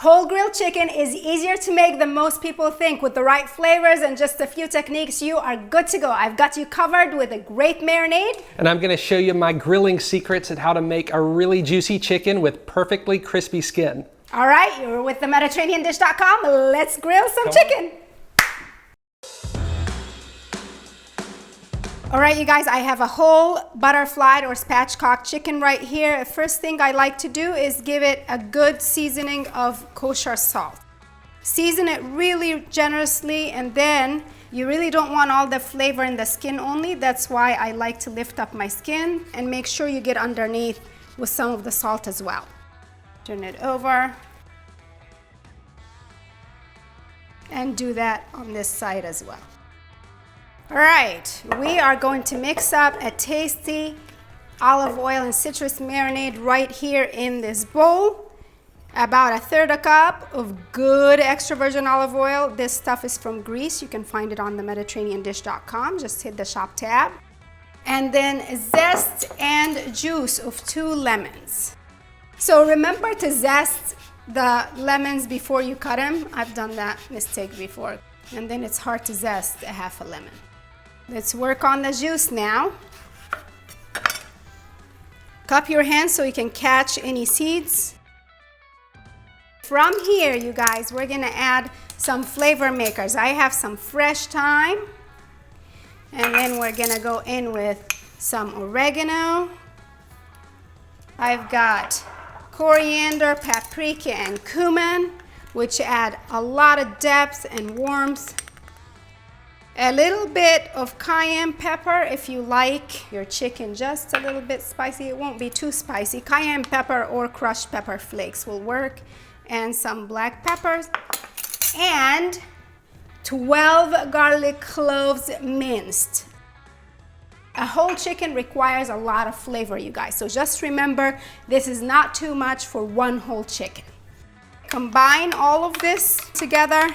Whole grilled chicken is easier to make than most people think. With the right flavors and just a few techniques, you are good to go. I've got you covered with a great marinade. And I'm gonna show you my grilling secrets at how to make a really juicy chicken with perfectly crispy skin. All right, you're with the MediterraneanDish.com. Let's grill some chicken. All right, you guys, I have a whole butterflied or spatchcock chicken right here. The first thing I like to do is give it a good seasoning of kosher salt. Season it really generously, and then you really don't want all the flavor in the skin only. That's why I like to lift up my skin, and make sure you get underneath with some of the salt as well. Turn it over. And do that on this side as well. All right, we are going to mix up a tasty olive oil and citrus marinade right here in this bowl. About 1/3 cup of good extra virgin olive oil. This stuff is from Greece. You can find it on the MediterraneanDish.com. Just hit the shop tab. And then zest and juice of 2 lemons. So remember to zest the lemons before you cut them. I've done that mistake before. And then it's hard to zest a half a lemon. Let's work on the juice now. Cup your hands so you can catch any seeds. From here, you guys, we're gonna add some flavor makers. I have some fresh thyme, and then we're gonna go in with some oregano. I've got coriander, paprika, and cumin, which add a lot of depth and warmth. A little bit of cayenne pepper if you like your chicken just a little bit spicy. It won't be too spicy. Cayenne pepper or crushed pepper flakes will work. And some black peppers. And 12 garlic cloves minced. A whole chicken requires a lot of flavor, you guys. So just remember, this is not too much for one whole chicken. Combine all of this together,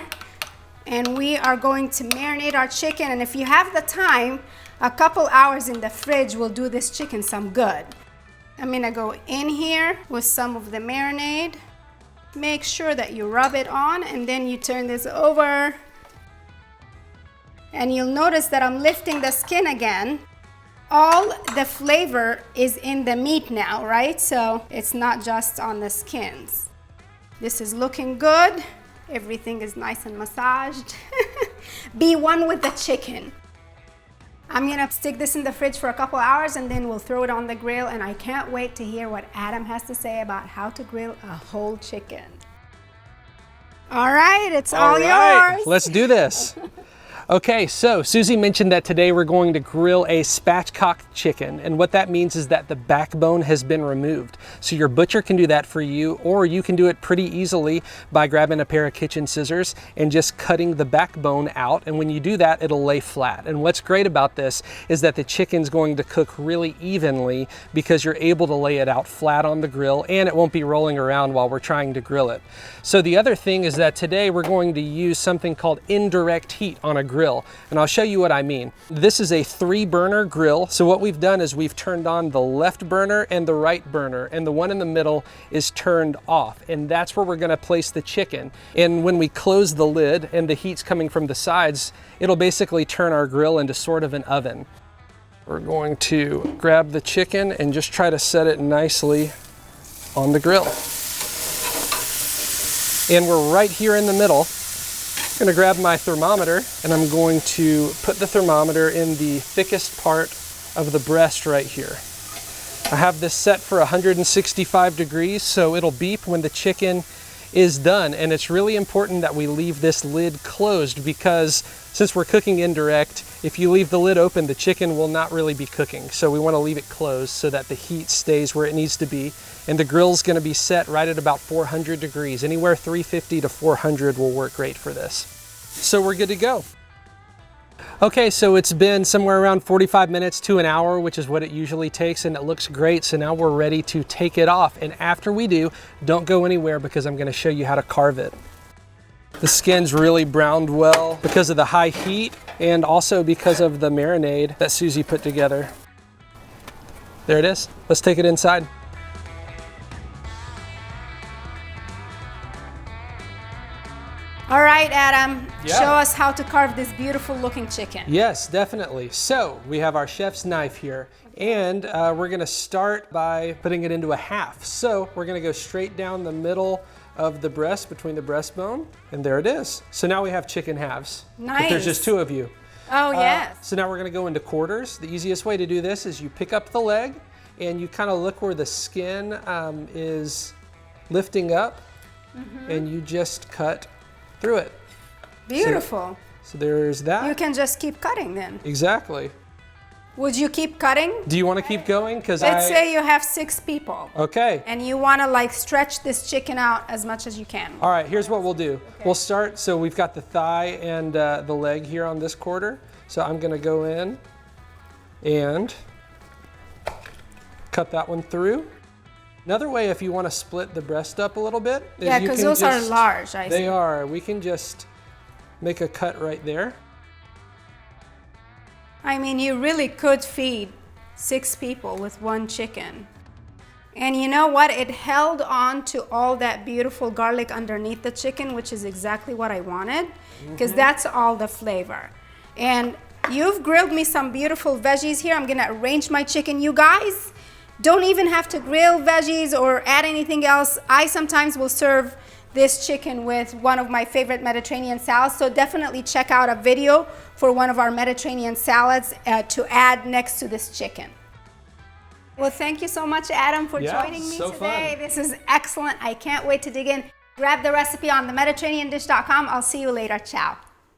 and we are going to marinate our chicken. And if you have the time, a couple hours in the fridge will do this chicken some good. I'm gonna go in here with some of the marinade. Make sure that you rub it on, and then you turn this over. And you'll notice that I'm lifting the skin again. All the flavor is in the meat now, right? So it's not just on the skins. This is looking good. Everything is nice and massaged. Be one with the chicken. I'm gonna stick this in the fridge for a couple hours, and then we'll throw it on the grill, and I can't wait to hear what Adam has to say about how to grill a whole chicken. All right, it's all yours. Let's do this. Okay, so Susie mentioned that today we're going to grill a spatchcock chicken, and what that means is that the backbone has been removed. So your butcher can do that for you, or you can do it pretty easily by grabbing a pair of kitchen scissors and just cutting the backbone out, and when you do that, it'll lay flat. And what's great about this is that the chicken's going to cook really evenly because you're able to lay it out flat on the grill, and it won't be rolling around while we're trying to grill it. So the other thing is that today we're going to use something called indirect heat on a grill. And I'll show you what I mean. This is a 3-burner grill. So what we've done is we've turned on the left burner and the right burner, and the one in the middle is turned off. And that's where we're gonna place the chicken. And when we close the lid and the heat's coming from the sides, it'll basically turn our grill into sort of an oven. We're going to grab the chicken and just try to set it nicely on the grill. And we're right here in the middle. I'm gonna grab my thermometer, and I'm going to put the thermometer in the thickest part of the breast right here. I have this set for 165 degrees, so it'll beep when the chicken is done. And it's really important that we leave this lid closed, because since we're cooking indirect, if you leave the lid open, the chicken will not really be cooking. So we want to leave it closed so that the heat stays where it needs to be. And the grill's going to be set right at about 400 degrees. Anywhere 350 to 400 will work great for this. So we're good to go. Okay, so it's been somewhere around 45 minutes to an hour, which is what it usually takes, and it looks great. So now we're ready to take it off. And after we do, don't go anywhere, because I'm going to show you how to carve it. The skin's really browned well because of the high heat, and also because of the marinade that Susie put together. There it is. Let's take it inside. All right, Adam, Yeah. show us how to carve this beautiful looking chicken. Yes, definitely. So we have our chef's knife here, and we're gonna start by putting it into a half. So we're gonna go straight down the middle of the breast, between the breastbone, and there it is. So now we have chicken halves. Nice. If there's just two of you. Oh, yes. So now we're gonna go into quarters. The easiest way to do this is you pick up the leg, and you kind of look where the skin is lifting up, and you just cut through it. Beautiful. So there's that. You can just keep cutting then. Exactly. Would you keep cutting? Do you want to keep going? Because Let's say you have 6 people. Okay. And you want to like stretch this chicken out as much as you can. All right, here's what we'll do. Okay. We'll start, so we've got the thigh and the leg here on this quarter. So I'm gonna go in and cut that one through. Another way, if you want to split the breast up a little bit, is Yeah, you because can those are just- large, I see. They are. We can just make a cut right there. I mean, you really could feed 6 people with 1 chicken. And you know what? It held on to all that beautiful garlic underneath the chicken, which is exactly what I wanted, because that's all the flavor. And you've grilled me some beautiful veggies here. I'm gonna arrange my chicken. You guys don't even have to grill veggies or add anything else. I sometimes will serve this chicken with one of my favorite Mediterranean salads, so definitely check out a video for one of our Mediterranean salads to add next to this chicken. Well, thank you so much, Adam, for joining me so today. fun. This is excellent. I can't wait to dig in. Grab the recipe on themediterraneandish.com. I'll see you later. Ciao.